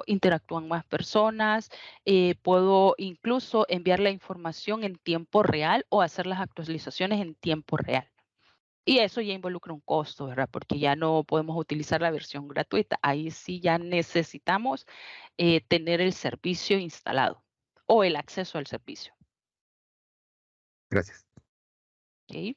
interactúan más personas, puedo incluso enviar la información en tiempo real o hacer las actualizaciones en tiempo real. Y eso ya involucra un costo, ¿verdad? Porque ya no podemos utilizar la versión gratuita. Ahí sí ya necesitamos tener el servicio instalado o el acceso al servicio. Gracias. ¿Ok?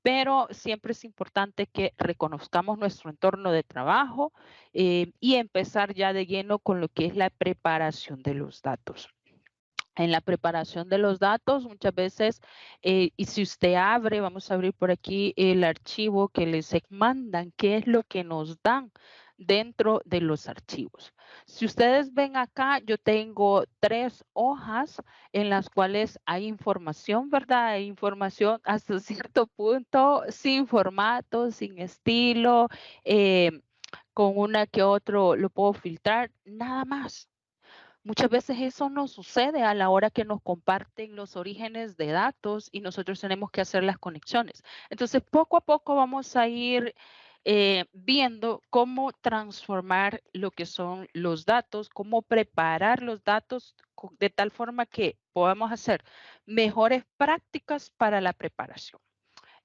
Pero siempre es importante que reconozcamos nuestro entorno de trabajo y empezar ya de lleno con lo que es la preparación de los datos. En la preparación de los datos, muchas veces, y si usted abre, vamos a abrir por aquí el archivo que les mandan, qué es lo que nos dan dentro de los archivos. Si ustedes ven acá, yo tengo 3 hojas en las cuales hay información, ¿verdad? Hay información hasta cierto punto sin formato, sin estilo, con una que otro lo puedo filtrar, nada más. Muchas veces eso no sucede a la hora que nos comparten los orígenes de datos y nosotros tenemos que hacer las conexiones. Entonces, poco a poco vamos a ir viendo cómo transformar lo que son los datos, cómo preparar los datos de tal forma que podamos hacer mejores prácticas para la preparación.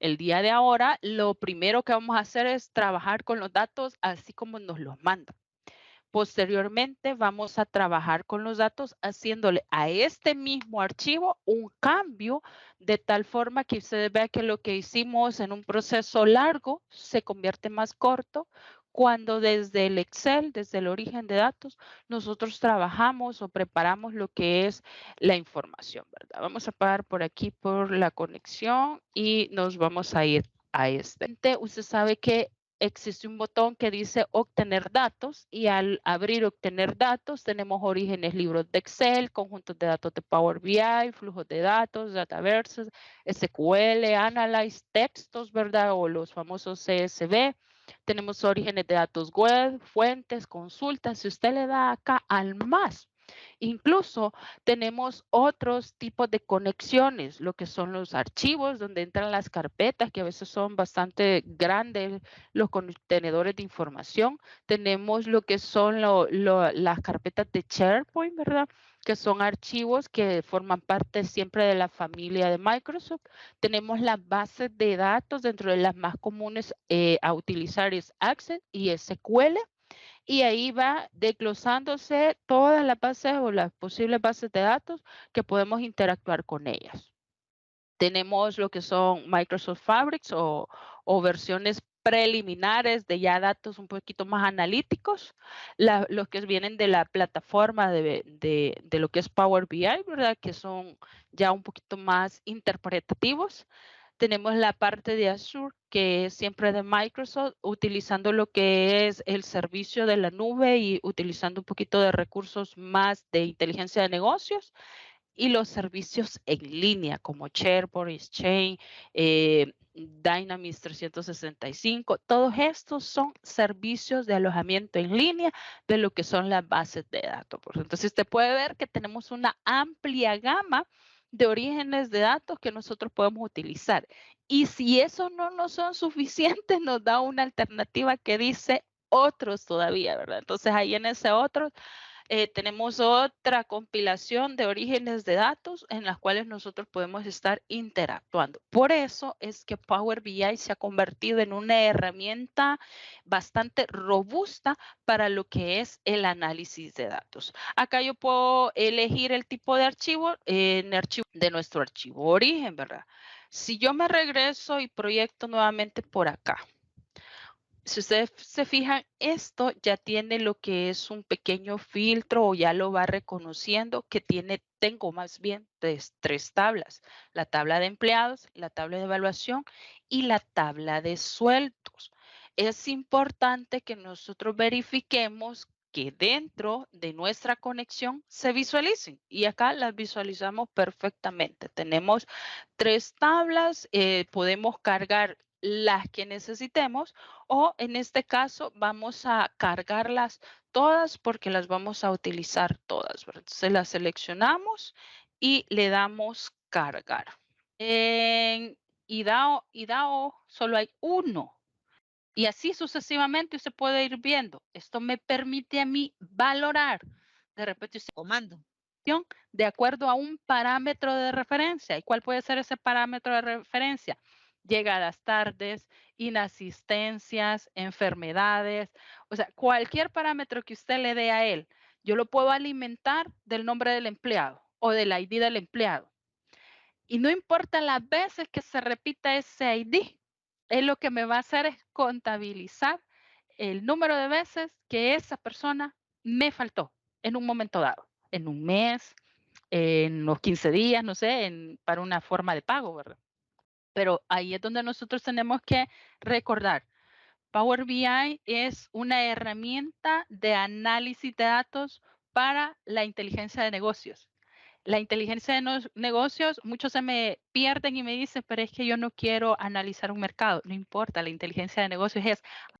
El día de ahora, lo primero que vamos a hacer es trabajar con los datos así como nos los mandan. Posteriormente vamos a trabajar con los datos haciéndole a este mismo archivo un cambio de tal forma que ustedes vean que lo que hicimos en un proceso largo se convierte más corto cuando desde el Excel, desde el origen de datos, nosotros trabajamos o preparamos lo que es la información, ¿verdad? Vamos a parar por aquí por la conexión y nos vamos a ir a este. Usted sabe que existe un botón que dice obtener datos y al abrir obtener datos tenemos orígenes, libros de Excel, conjuntos de datos de Power BI, flujos de datos, Dataverse, SQL, Analyze, textos, ¿verdad? O los famosos CSV. Tenemos orígenes de datos web, fuentes, consultas. Si usted le da acá al más, incluso tenemos otros tipos de conexiones, lo que son los archivos, donde entran las carpetas, que a veces son bastante grandes, los contenedores de información. Tenemos lo que son las carpetas de SharePoint, ¿verdad? Que son archivos que forman parte siempre de la familia de Microsoft. Tenemos las bases de datos, dentro de las más comunes a utilizar es Access y SQL. Y ahí va desglosándose todas las bases o las posibles bases de datos que podemos interactuar con ellas. Tenemos lo que son Microsoft Fabrics o versiones preliminares de ya datos un poquito más analíticos, los que vienen de la plataforma de lo que es Power BI, ¿verdad? Que son ya un poquito más interpretativos. Tenemos la parte de Azure, que es siempre de Microsoft, utilizando lo que es el servicio de la nube y utilizando un poquito de recursos más de inteligencia de negocios y los servicios en línea como SharePoint, Exchange, Dynamics 365. Todos estos son servicios de alojamiento en línea de lo que son las bases de datos. Entonces, usted puede ver que tenemos una amplia gama de orígenes de datos que nosotros podemos utilizar. Y si eso no nos son suficientes, nos da una alternativa que dice otros todavía, ¿verdad? Entonces, ahí en ese otro tenemos otra compilación de orígenes de datos en las cuales nosotros podemos estar interactuando. Por eso es que Power BI se ha convertido en una herramienta bastante robusta para lo que es el análisis de datos. Acá yo puedo elegir el tipo de archivo en archivo de nuestro archivo origen, ¿verdad? Si yo me regreso y proyecto nuevamente por acá, si ustedes se fijan, esto ya tiene lo que es un pequeño filtro o ya lo va reconociendo que tengo más bien tres tablas, la tabla de empleados, la tabla de evaluación y la tabla de sueldos. Es importante que nosotros verifiquemos que dentro de nuestra conexión se visualicen y acá las visualizamos perfectamente. Tenemos 3 tablas, podemos cargar las que necesitemos o en este caso vamos a cargarlas todas porque las vamos a utilizar todas, ¿verdad? Entonces las seleccionamos y le damos cargar. En IDAO solo hay uno Y así sucesivamente usted puede ir viendo. Esto me permite a mí valorar de repetición comando. de acuerdo a un parámetro de referencia. ¿Y cuál puede ser ese parámetro de referencia? Llegadas tardes, inasistencias, enfermedades, o sea, cualquier parámetro que usted le dé a él, yo lo puedo alimentar del nombre del empleado o del ID del empleado. Y no importa las veces que se repita ese ID, él lo que me va a hacer es contabilizar el número de veces que esa persona me faltó en un momento dado, en un mes, en los 15 días, no sé, para una forma de pago, ¿verdad? Pero ahí es donde nosotros tenemos que recordar, Power BI es una herramienta de análisis de datos para la inteligencia de negocios. La inteligencia de negocios, muchos se me pierden y me dicen, pero es que yo no quiero analizar un mercado. No importa, la inteligencia de negocios es